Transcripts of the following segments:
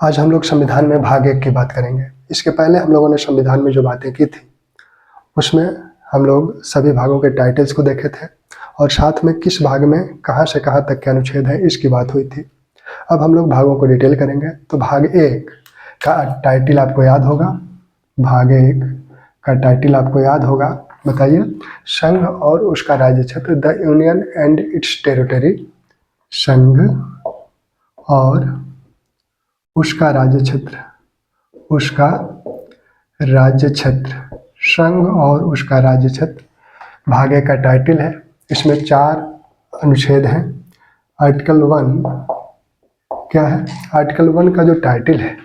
आज हम लोग संविधान में भाग 1 की बात करेंगे। इसके पहले हम लोगों ने संविधान में जो बातें की थी उसमें हम लोग सभी भागों के टाइटल्स को देखे थे और साथ में किस भाग में कहाँ से कहाँ तक के अनुच्छेद है इसकी बात हुई थी। अब हम लोग भागों को डिटेल करेंगे। तो भाग 1 का टाइटल आपको याद होगा। भाग 1 का टाइटल आपको याद होगा, बताइए। संघ और उसका राज्य क्षेत्र, the union and it's territory. संघ और उसका राज्य क्षेत्र, उसका राज्य क्षेत्र, संघ और उसका राज्य क्षेत्र भाग 1 का टाइटल है। इसमें 4 अनुच्छेद हैं। आर्टिकल 1 क्या है? आर्टिकल 1 का जो टाइटल है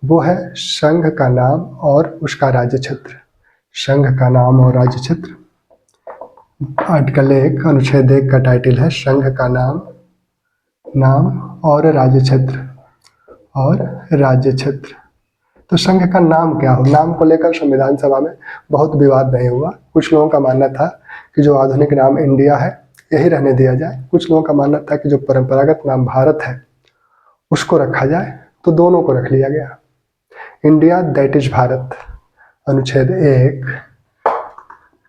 वो है संघ का नाम और उसका राज्य क्षेत्र। संघ का नाम और राज्य क्षेत्र। आर्टिकल 1 अनुच्छेद 1 का टाइटल है संघ का नाम और राज्य क्षेत्र और राज्य क्षेत्र। तो संघ का नाम क्या हो? नाम को लेकर संविधान सभा में बहुत विवाद नहीं हुआ। कुछ लोगों का मानना था कि जो आधुनिक नाम इंडिया है यही रहने दिया जाए। कुछ लोगों का मानना था कि जो परंपरागत नाम भारत है उसको रखा जाए, तो दोनों को रख लिया गया। इंडिया दैट इज भारत, अनुच्छेद 1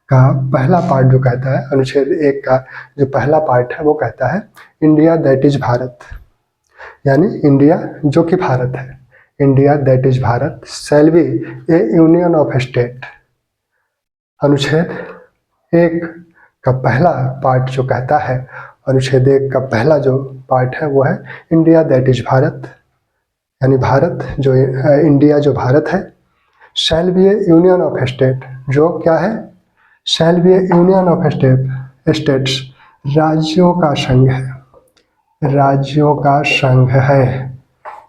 का पहला पार्ट जो कहता है, अनुच्छेद 1 का जो पहला पार्ट है वो कहता है इंडिया दैट इज भारत, यानी इंडिया जो कि भारत है। India that is Bharat shall be A union of state. अनुच्छेद 1 का पहला पार्ट जो कहता है, अनुच्छेद 1 का पहला जो पार्ट है वो है इंडिया दैट इज भारत, यानी भारत जो इंडिया जो भारत है। Shall be A union of state, जो क्या है? Shall be A union of states, राज्यों का संघ है, राज्यों का संघ है।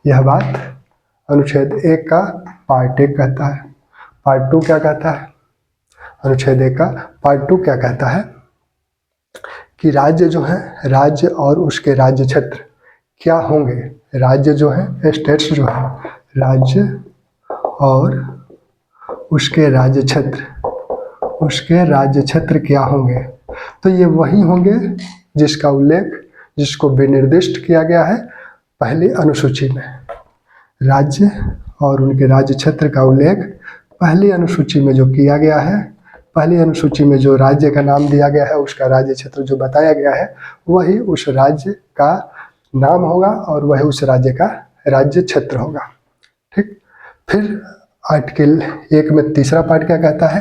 यह बात अनुच्छेद 1 का पार्ट 1 कहता है। पार्ट 2 क्या कहता है? अनुच्छेद 1 का पार्ट 2 क्या कहता है कि राज्य जो है, राज्य और उसके राज्य क्षेत्र क्या होंगे? राज्य जो है, स्टेट्स जो है, राज्य और उसके राज्य क्षेत्र, उसके राज्य क्षेत्र क्या होंगे? तो ये वही होंगे जिसका उल्लेख, जिसको विनिर्दिष्ट किया गया है पहली अनुसूची में। राज्य और उनके राज्य क्षेत्र का उल्लेख पहली अनुसूची में जो किया गया है, पहली अनुसूची में जो राज्य का नाम दिया गया है, उसका राज्य क्षेत्र जो बताया गया है वही उस राज्य का नाम होगा और वही उस राज्य का राज्य क्षेत्र होगा। ठीक। फिर आर्टिकल 1 में तीसरा पार्ट क्या कहता है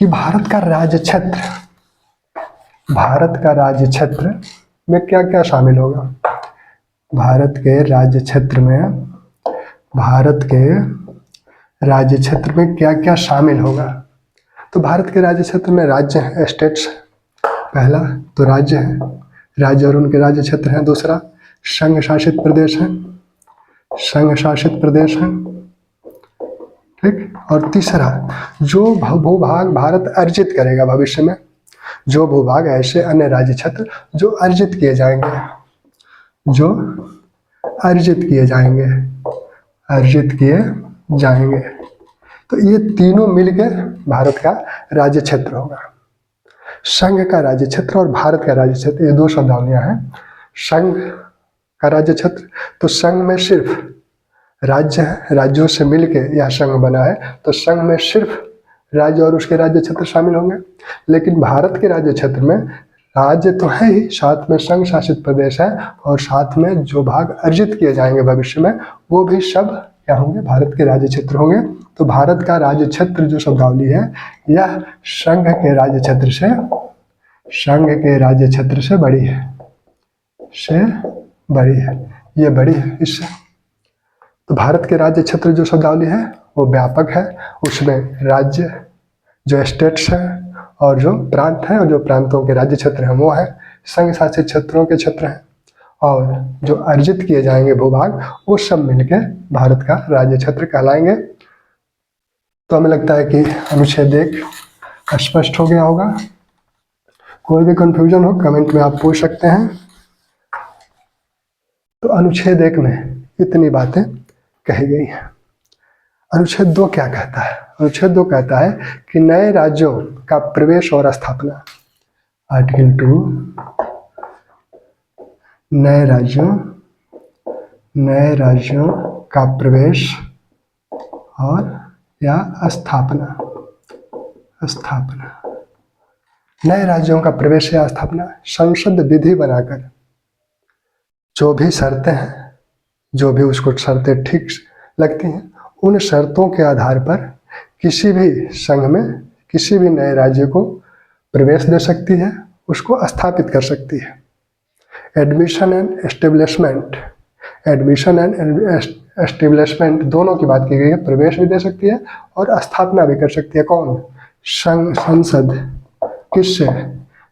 कि भारत का राज्य क्षेत्र, भारत का राज्य क्षेत्र में क्या क्या शामिल होगा? भारत के राज्य क्षेत्र में, भारत के राज्य क्षेत्र में क्या क्या शामिल होगा? तो भारत के राज्य क्षेत्र में राज्य है, स्टेट्स पहला तो राज्य है, राज्य और उनके राज्य क्षेत्र हैं। दूसरा संघ शासित प्रदेश है, संघ शासित प्रदेश है। ठीक। और तीसरा जो भूभाग भारत अर्जित करेगा भविष्य में, जो भूभाग ऐसे अन्य राज्य क्षेत्र जो अर्जित किए जाएंगे, जो अर्जित किए जाएंगे, अर्जित किए जाएंगे। तो ये तीनों मिलकर भारत का राज्य क्षेत्र होगा। संघ का राज्य क्षेत्र और भारत का राज्य क्षेत्र, ये 2 शब्दावलियां हैं। संघ का राज्य क्षेत्र, तो संघ में सिर्फ राज्य है, राज्यों से मिलकर यह संघ बना है, तो संघ में सिर्फ राज्य और उसके राज्य क्षेत्र शामिल होंगे। लेकिन भारत के राज्य क्षेत्र में राज्य तो है ही, साथ में संघ शासित प्रदेश है और साथ में जो भाग अर्जित किए जाएंगे भविष्य में वो भी सब क्या होंगे? भारत के राज्य क्षेत्र होंगे। तो भारत का राज्य क्षेत्र जो शब्दावली है यह संघ के राज्य क्षेत्र से, संघ के राज्य क्षेत्र से बड़ी है, से बड़ी है, ये बड़ी है इससे। तो भारत के राज्य क्षेत्र जो शब्दावली है वो व्यापक है, उसमें राज्य जो स्टेट्स हैं और जो प्रांत हैं और जो प्रांतों के राज्य क्षेत्र हैं वो है संघ शासित क्षेत्रों के क्षेत्र हैं, और जो अर्जित किए जाएंगे भूभाग वो सब मिलकर भारत का राज्य क्षेत्र कहलाएंगे। तो हमें लगता है कि अनुच्छेद 1 स्पष्ट हो गया होगा। कोई भी कंफ्यूजन हो कमेंट में आप पूछ सकते हैं। तो अनुच्छेद 1 में इतनी बातें कही गई हैं। अनुच्छेद 2 क्या कहता है? अनुच्छेद 2 कहता है कि नए राज्यों का प्रवेश और स्थापना। आर्टिकल 2 नए राज्यों नए राज्यों का प्रवेश और या स्थापना। नए राज्यों का प्रवेश या स्थापना संसद विधि बनाकर जो भी शर्तें हैं, जो भी उसको शर्तें ठीक लगती हैं, उन शर्तों के आधार पर किसी भी संघ में किसी भी नए राज्य को प्रवेश दे सकती है, उसको स्थापित कर सकती है। एडमिशन एंड एस्टेब्लिशमेंट दोनों की बात की गई है। प्रवेश भी दे सकती है और स्थापना भी कर सकती है। कौन? संसद। किससे?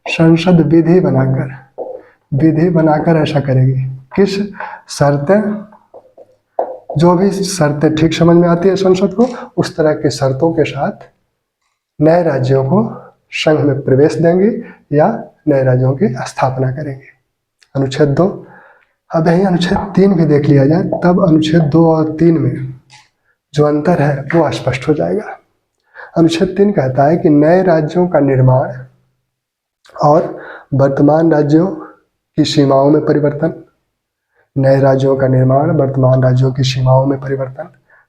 संसद विधि बनाकर ऐसा करेगी। किस शर्तें? जो भी शर्तें ठीक समझ में आती है संसद को, उस तरह की शर्तों के साथ नए राज्यों को संघ में प्रवेश देंगी या नए राज्यों की स्थापना करेंगी। अनुच्छेद 2। अब यही अनुच्छेद 3 भी देख लिया जाए, तब अनुच्छेद 2 और 3 में जो अंतर है वो स्पष्ट हो जाएगा। अनुच्छेद 3 कहता है कि नए राज्यों का निर्माण और वर्तमान राज्यों की सीमाओं में परिवर्तन। नए राज्यों का निर्माण, वर्तमान राज्यों की सीमाओं में परिवर्तन,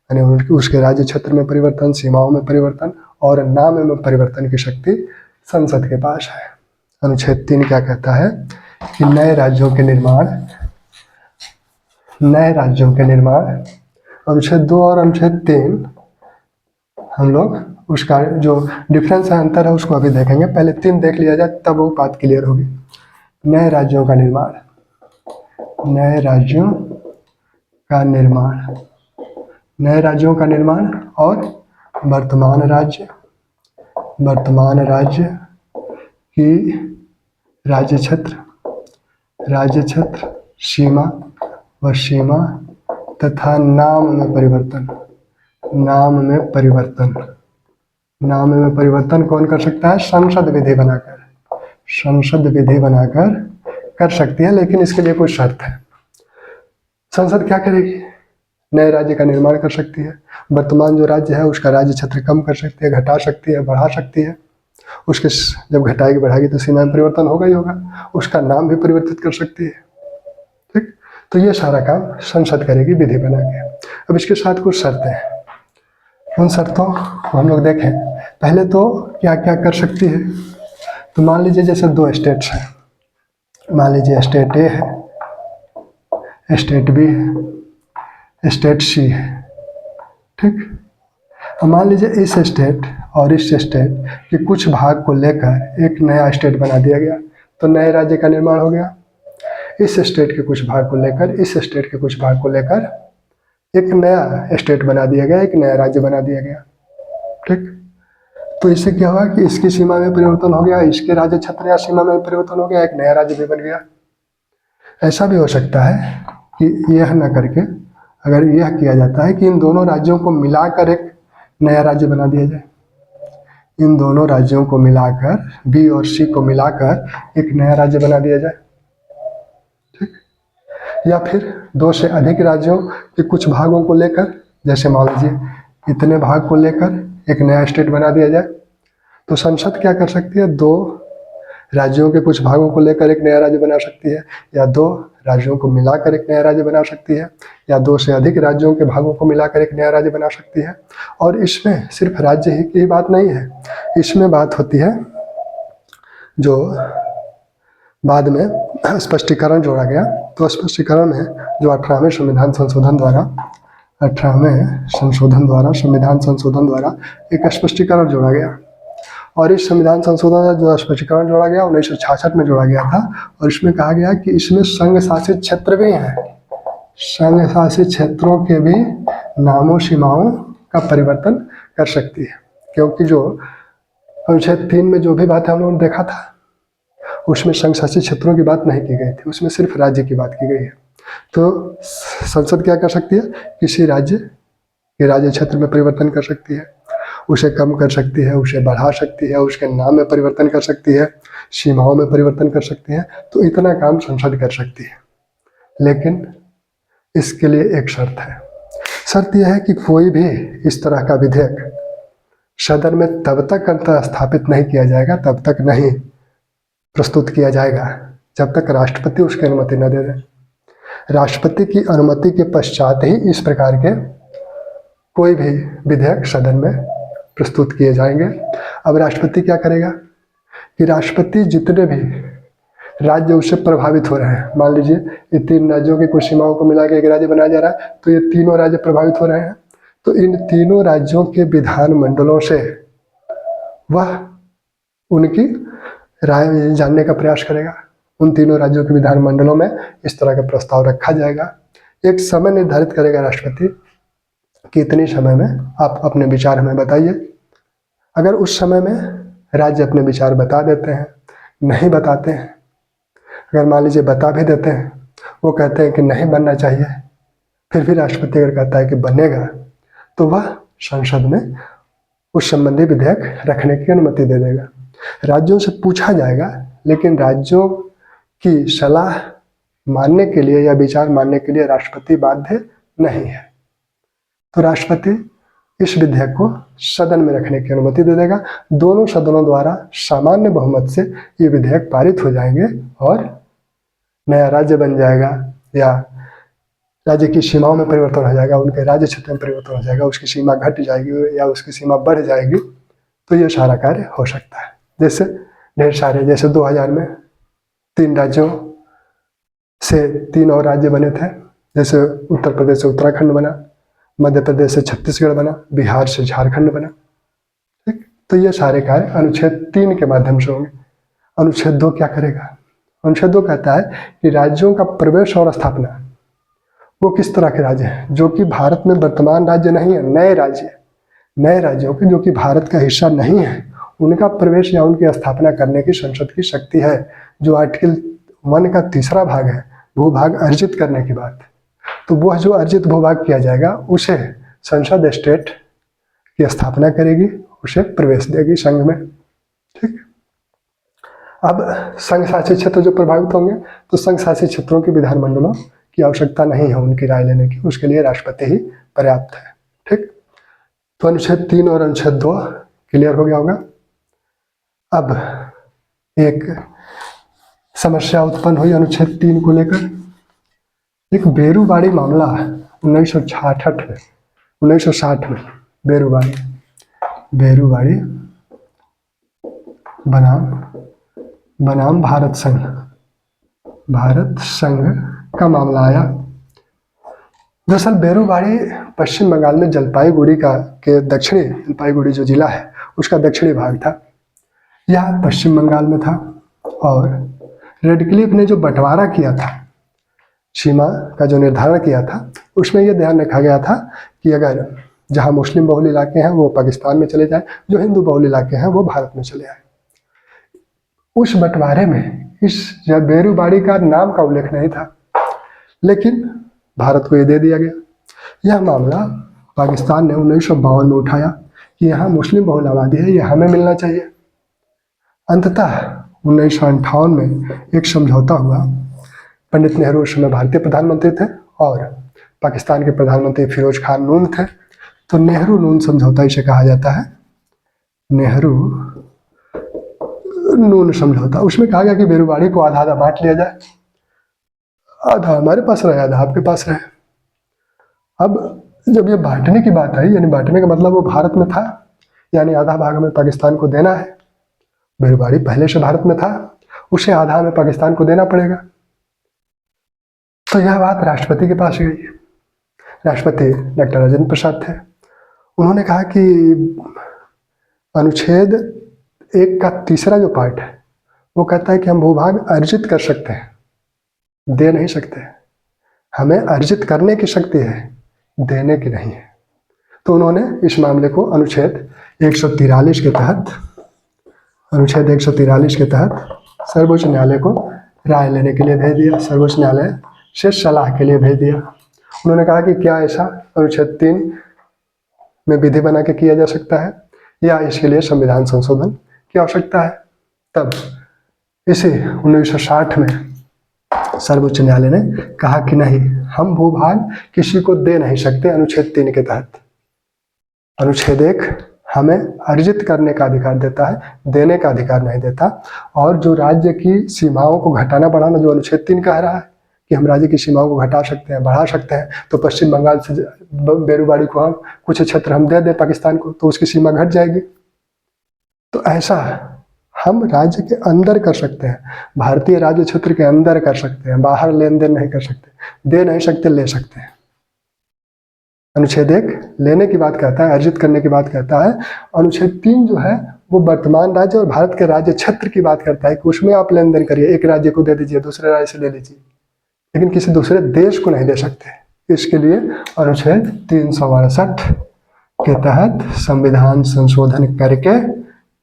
यानी उसके राज्य क्षेत्र में परिवर्तन, सीमाओं में परिवर्तन और नाम में परिवर्तन की शक्ति संसद के पास है। अनुच्छेद 3 क्या कहता है कि नए राज्यों के निर्माण, अनुच्छेद 2 और अनुच्छेद 3 हम लोग उसका जो डिफरेंस है, अंतर है, उसको अभी देखेंगे। पहले 3 देख लिया जाए, तब वो बात क्लियर होगी। नए राज्यों का निर्माण और वर्तमान राज्य की राज्य क्षेत्र, सीमा तथा नाम में परिवर्तन कौन कर सकता है? संसद विधि बनाकर कर सकती है, लेकिन इसके लिए कोई शर्त है। संसद क्या करेगी? नए राज्य का निर्माण कर सकती है, वर्तमान जो राज्य है उसका राज्य क्षेत्र कम कर सकती है, घटा सकती है, बढ़ा सकती है। उसके जब घटाएगी बढ़ाएगी तो सीमा में परिवर्तन होगा ही होगा। उसका नाम भी परिवर्तित कर सकती है। ठीक, तो ये सारा काम संसद करेगी विधि बना के। अब इसके साथ कुछ शर्तें हैं, उन शर्तों को हम लोग देखें। पहले तो क्या क्या कर सकती है, तो मान लीजिए जैसे 2 स्टेट्स हैं, मान लीजिए स्टेट ए है, स्टेट बी है, स्टेट सी है। ठीक, अब मान लीजिए इस स्टेट और इस स्टेट के कुछ भाग को लेकर एक नया स्टेट बना दिया गया, तो नए राज्य का निर्माण हो गया। इस स्टेट के कुछ भाग को लेकर, इस स्टेट के कुछ भाग को लेकर एक नया स्टेट बना दिया गया, एक नया राज्य बना दिया गया। ठीक, तो इससे क्या हुआ कि इसकी सीमा में परिवर्तन हो गया, इसके राज्य क्षेत्र या सीमा में परिवर्तन हो गया, एक नया राज्य भी बन गया। ऐसा भी हो सकता है कि यह न करके अगर यह किया जाता है कि इन दोनों राज्यों को मिलाकर एक नया राज्य बना दिया जाए, इन दोनों राज्यों को मिलाकर, बी और सी को मिलाकर एक नया राज्य बना दिया जाए। ठीक, या फिर 2 से अधिक राज्यों के कुछ भागों को लेकर, जैसे मान लीजिए इतने भाग को लेकर एक नया स्टेट बना दिया जाए, तो संसद क्या कर सकती है? 2 राज्यों के कुछ भागों को लेकर एक नया राज्य बना सकती है, या 2 राज्यों को मिलाकर एक नया राज्य बना सकती है, या 2 से अधिक राज्यों के भागों को मिलाकर एक नया राज्य बना सकती है। और इसमें सिर्फ राज्य ही की बात नहीं है, इसमें बात होती है जो बाद में स्पष्टीकरण जोड़ा गया। तो स्पष्टीकरण में जो 18वें संविधान संशोधन द्वारा एक स्पष्टीकरण जोड़ा गया, और इस संविधान संशोधन जो स्पष्टीकरण जोड़ा गया 1966 में जोड़ा गया था, और इसमें कहा गया कि इसमें संघ शासित क्षेत्र भी हैं, संघ शासित क्षेत्रों के भी नामों सीमाओं का परिवर्तन कर सकती है। क्योंकि जो अनुच्छेद 3 में जो भी बात हम लोगों ने देखा था, उसमें संघ शासित क्षेत्रों की बात नहीं की गई थी, उसमें सिर्फ राज्य की बात की गई है। तो संसद क्या कर सकती है? किसी राज्य के राज्य क्षेत्र में परिवर्तन कर सकती है, उसे कम कर सकती है, उसे बढ़ा सकती है, उसके नाम में परिवर्तन कर सकती है, सीमाओं में परिवर्तन कर सकती है। तो इतना काम संसद कर सकती है, लेकिन इसके लिए एक शर्त है। शर्त यह है कि कोई भी इस तरह का विधेयक सदन में तब तक स्थापित नहीं किया जाएगा, तब तक नहीं प्रस्तुत किया जाएगा जब तक राष्ट्रपति उसकी अनुमति न दे दे। राष्ट्रपति की अनुमति के पश्चात ही इस प्रकार के कोई भी विधेयक सदन में प्रस्तुत किए जाएंगे। अब राष्ट्रपति क्या करेगा कि राष्ट्रपति जितने भी राज्य उससे प्रभावित हो रहे हैं, मान लीजिए ये 3 राज्यों की कुछ सीमाओं को मिला के एक राज्य बनाया जा रहा है, तो ये तीनों राज्य प्रभावित हो रहे हैं, तो इन तीनों राज्यों के विधानमंडलों से वह उनकी राय जानने का प्रयास करेगा। उन तीनों राज्यों के विधानमंडलों में इस तरह का प्रस्ताव रखा जाएगा। एक समय निर्धारित करेगा राष्ट्रपति कि इतने समय में आप अपने विचार हमें बताइए। अगर उस समय में राज्य अपने विचार बता देते हैं, नहीं बताते हैं, अगर मान लीजिए बता भी देते हैं, वो कहते हैं कि नहीं बनना चाहिए, फिर भी राष्ट्रपति अगर कहता है कि बनेगा, तो वह संसद में उस संबंधी विधेयक रखने की अनुमति दे देगा। राज्यों से पूछा जाएगा, लेकिन राज्यों की सलाह मानने के लिए या विचार मानने के लिए राष्ट्रपति बाध्य नहीं है। तो राष्ट्रपति इस विधेयक को सदन में रखने की अनुमति दे देगा। दोनों सदनों द्वारा सामान्य बहुमत से ये विधेयक पारित हो जाएंगे और नया राज्य बन जाएगा, या राज्य की सीमाओं में परिवर्तन हो जाएगा, उनके राज्य क्षेत्र में परिवर्तन हो जाएगा, उसकी सीमा घट जाएगी या उसकी सीमा बढ़ जाएगी। तो ये सारा कार्य हो सकता है। जैसे ढेर सारे, जैसे 2000 में 3 राज्यों से 3 और राज्य बने थे, जैसे उत्तर प्रदेश से उत्तराखंड बना, मध्य प्रदेश से छत्तीसगढ़ बना, बिहार से झारखंड बना। ठीक, तो ये सारे कार्य अनुच्छेद 3 के माध्यम से होंगे। अनुच्छेद 2 क्या करेगा? अनुच्छेद 2 कहता है कि राज्यों का प्रवेश और स्थापना, वो किस तरह के राज्य हैं जो कि भारत में वर्तमान राज्य नहीं है, नए राज्य, नए राज्यों के जो कि भारत का हिस्सा नहीं है, उनका प्रवेश या उनकी स्थापना करने की संसद की शक्ति है। जो आर्टिकल 1 का 3रा भाग है, भूभाग अर्जित करने की बात, तो वह जो अर्जित भूभाग किया जाएगा उसे संसद स्टेट की स्थापना करेगी, उसे प्रवेश देगी संघ में। ठीक, अब संघ शासित क्षेत्र जो प्रभावित होंगे, तो संघ शासित क्षेत्रों के विधानमंडलों की आवश्यकता नहीं है उनकी राय लेने की, उसके लिए राष्ट्रपति ही पर्याप्त है। ठीक, तो अनुच्छेद 3 और अनुच्छेद 2 क्लियर हो गया होगा। अब एक समस्या उत्पन्न हुई अनुच्छेद 3 को लेकर। एक बेरूबाड़ी मामला 1960 में बेरूबाड़ी बनाम भारत संघ का मामला आया। दरअसल बेरूबाड़ी पश्चिम बंगाल में जलपाईगुड़ी के दक्षिणी, जलपाईगुड़ी जो जिला है उसका दक्षिणी भाग था। यह पश्चिम बंगाल में था और रेडक्लिफ ने जो बंटवारा किया था, सीमा का जो निर्धारण किया था, उसमें यह ध्यान रखा गया था कि अगर जहां मुस्लिम बहुल इलाके हैं वो पाकिस्तान में चले जाएं, जो हिंदू बहुल इलाके हैं वो भारत में चले आए। उस बंटवारे में इस बेरूबाड़ी का नाम का उल्लेख नहीं था, लेकिन भारत को ये दे दिया गया। यह मामला पाकिस्तान ने 1952 में उठाया कि यहाँ मुस्लिम बहुल आबादी है, यह हमें मिलना चाहिए। अंततः 1958 में एक समझौता हुआ। पंडित नेहरू उस समय भारतीय प्रधानमंत्री थे और पाकिस्तान के प्रधानमंत्री फिरोज खान नून थे। तो नेहरू नून समझौता इसे कहा जाता है, नेहरू नून समझौता। उसमें कहा गया कि बेरूबाड़ी को आधा आधा बांट लिया जाए, आधा हमारे पास रहे, आधा आपके पास रहे। अब जब ये बांटने की बात आई, यानी बांटने का मतलब वो भारत में था, यानी आधा भाग हमें पाकिस्तान को देना है। बेरूबाड़ी पहले से भारत में था, उसे आधा हमें पाकिस्तान को देना पड़ेगा। तो यह बात राष्ट्रपति के पास गई। राष्ट्रपति डॉक्टर राजेंद्र प्रसाद थे। उन्होंने कहा कि अनुच्छेद 1 का 3रा जो पार्ट है वो कहता है कि हम भूभाग अर्जित कर सकते हैं, दे नहीं सकते। हमें अर्जित करने की शक्ति है, देने की नहीं है। तो उन्होंने इस मामले को अनुच्छेद 143 के तहत सर्वोच्च न्यायालय को राय लेने के लिए भेज दिया, सर्वोच्च न्यायालय से सलाह के लिए भेज दिया। उन्होंने कहा कि क्या ऐसा अनुच्छेद 3 में विधि बना के किया जा सकता है या इसके लिए संविधान संशोधन की आवश्यकता है। तब इसे 1960 में सर्वोच्च न्यायालय ने कहा कि नहीं, हम भूभाग किसी को दे नहीं सकते अनुच्छेद 3 के तहत। अनुच्छेद 1 हमें अर्जित करने का अधिकार देता है, देने का अधिकार नहीं देता। और जो राज्य की सीमाओं को घटाना बढ़ाना जो अनुच्छेद 3 कह रहा है कि हम राज्य की सीमाओं को घटा सकते हैं, बढ़ा सकते हैं, तो पश्चिम बंगाल से बेरूबाड़ी को हम कुछ क्षेत्र हम दे दें पाकिस्तान को, तो उसकी सीमा घट जाएगी। तो ऐसा हम राज्य के अंदर कर सकते हैं, भारतीय राज्य क्षेत्र के अंदर कर सकते हैं, बाहर लेन देन नहीं कर सकते, दे नहीं सकते, ले सकते हैं। अनुच्छेद 1 लेने की बात कहता है, अर्जित करने की बात कहता है। अनुच्छेद 3 जो है वो वर्तमान राज्य और भारत के राज्य क्षेत्र की बात करता है कि उसमें आप लेन देन करिए, एक राज्य को दे दीजिए, दूसरे राज्य से ले लीजिए, लेकिन किसी दूसरे देश को नहीं दे सकते। इसके लिए अनुच्छेद 362 के तहत संविधान संशोधन करके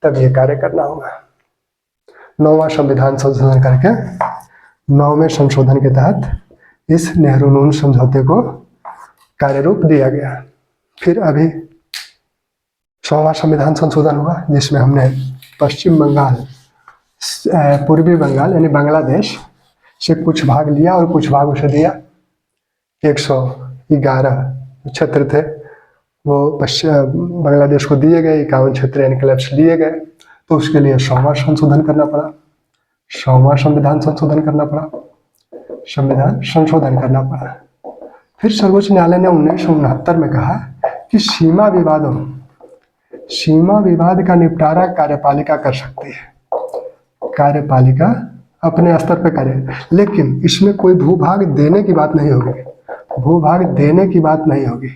तब ये कार्य करना होगा। 9वां संविधान संशोधन करके 9वें संशोधन के तहत इस नेहरू नून समझौते को कार्यरूप दिया गया। फिर अभी 100वां संविधान संशोधन हुआ, जिसमें हमने पश्चिम बंगाल, पूर्वी बंगाल यानी बांग्लादेश से कुछ भाग लिया और कुछ भाग उसे दिया। 111 क्षेत्र थे वो पश्चिम बांग्लादेश को दिए गए, 51 क्षेत्र एनक्लेव्स लिए गए। तो उसके लिए 100वां संशोधन करना पड़ा, 100वां संविधान संशोधन करना पड़ा, संविधान संशोधन करना पड़ा। फिर सर्वोच्च न्यायालय ने 1969 में कहा कि सीमा विवाद का निपटारा कार्यपालिका कर सकती है, कार्यपालिका अपने स्तर पर करे, लेकिन इसमें कोई भूभाग देने की बात नहीं होगी, भूभाग देने की बात नहीं होगी।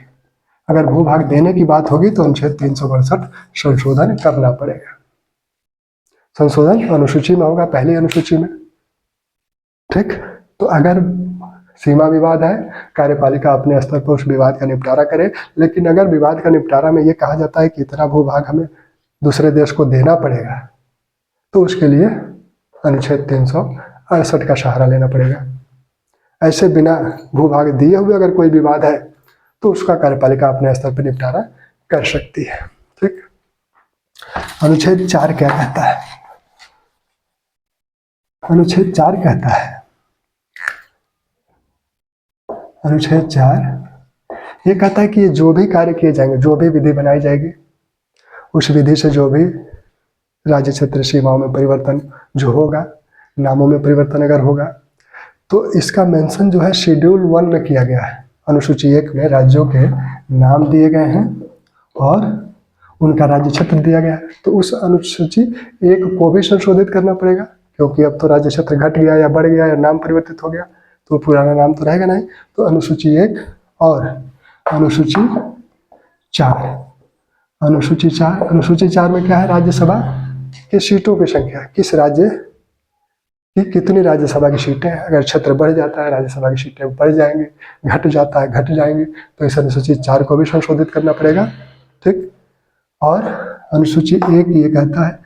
अगर भूभाग देने की बात होगी तो अनुच्छेद 362 संशोधन करना पड़ेगा। संशोधन अनुसूची में होगा, पहली अनुसूची में, ठीक। तो अगर सीमा विवाद है, कार्यपालिका अपने स्तर पर उस विवाद का निपटारा करे, लेकिन अगर विवाद का निपटारा में ये कहा जाता है कि इतना भूभाग हमें दूसरे देश को देना पड़ेगा, तो उसके लिए अनुच्छेद 368 का सहारा लेना पड़ेगा। ऐसे बिना भूभाग दिए हुए अगर कोई विवाद है तो उसका कार्यपालिका अपने स्तर पर निपटारा कर सकती है, ठीक। अनुच्छेद 4 क्या कहता है? अनुच्छेद 4 कहता है, अनुच्छेद 4 ये कहता है कि ये जो भी कार्य किए जाएंगे, जो भी विधि बनाई जाएगी, उस विधि से जो भी राज्य क्षेत्र सीमाओं में परिवर्तन जो होगा, नामों में परिवर्तन अगर होगा, तो इसका मेंशन जो है शेड्यूल 1 में किया गया है। अनुसूची 1 में राज्यों के नाम दिए गए हैं और उनका राज्य क्षेत्र दिया गया है। तो उस अनुसूची 1 को भी संशोधित करना पड़ेगा, क्योंकि अब तो राज्य क्षेत्र घट गया या बढ़ गया या नाम परिवर्तित हो गया, तो पुराना नाम तो रहेगा नहीं। तो अनुसूची 1 और अनुसूची 4, अनुसूची 4 में क्या है? राज्यसभा की सीटों की संख्या, किस राज्य की कितनी राज्यसभा की सीटें हैं। अगर क्षेत्र बढ़ जाता है राज्यसभा की सीटें बढ़ जाएंगी, घट जाता है घट जाएंगी, तो इस अनुसूची 4 को भी संशोधित करना पड़ेगा, ठीक। और अनुसूची 1 ये कहता है,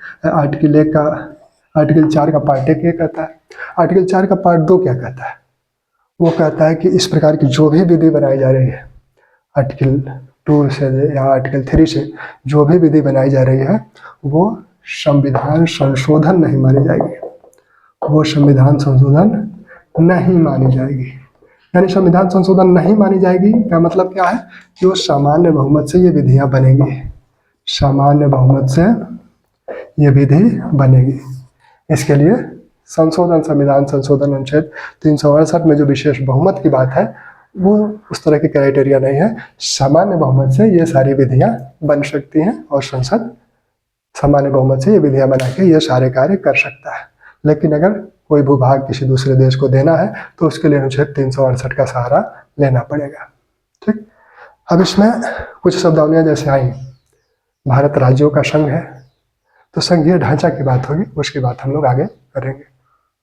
आर्टिकल 4 का पार्ट 1 ये कहता है। आर्टिकल 4 का पार्ट 2 क्या कहता है? वो कहता है कि इस प्रकार की जो भी विधि बनाई जा रही है, आर्टिकल 2 से या आर्टिकल 3 से जो भी विधि बनाई जा रही है, वो संविधान संशोधन नहीं मानी जाएगी, वो संविधान संशोधन नहीं मानी जाएगी। यानी संविधान संशोधन नहीं मानी जाएगी का मतलब क्या है? कि वो सामान्य बहुमत से ये विधियां बनेगी, सामान्य बहुमत से ये विधि बनेगी। इसके लिए संविधान संशोधन अनुच्छेद 368 में जो विशेष बहुमत की बात है, वो उस तरह की क्राइटेरिया नहीं है। सामान्य बहुमत से ये सारी विधियां बन सकती हैं और संसद सामान्य बहुमत से ये विधियां बना के ये सारे कार्य कर सकता है। लेकिन अगर कोई भूभाग किसी दूसरे देश को देना है तो उसके लिए अनुच्छेद 368 का सहारा लेना पड़ेगा, ठीक। अब इसमें कुछ शब्दावलियां जैसे आई, भारत राज्यों का संघ है, तो संघीय ढांचा की बात होगी, उसकी बात हम लोग आगे करेंगे।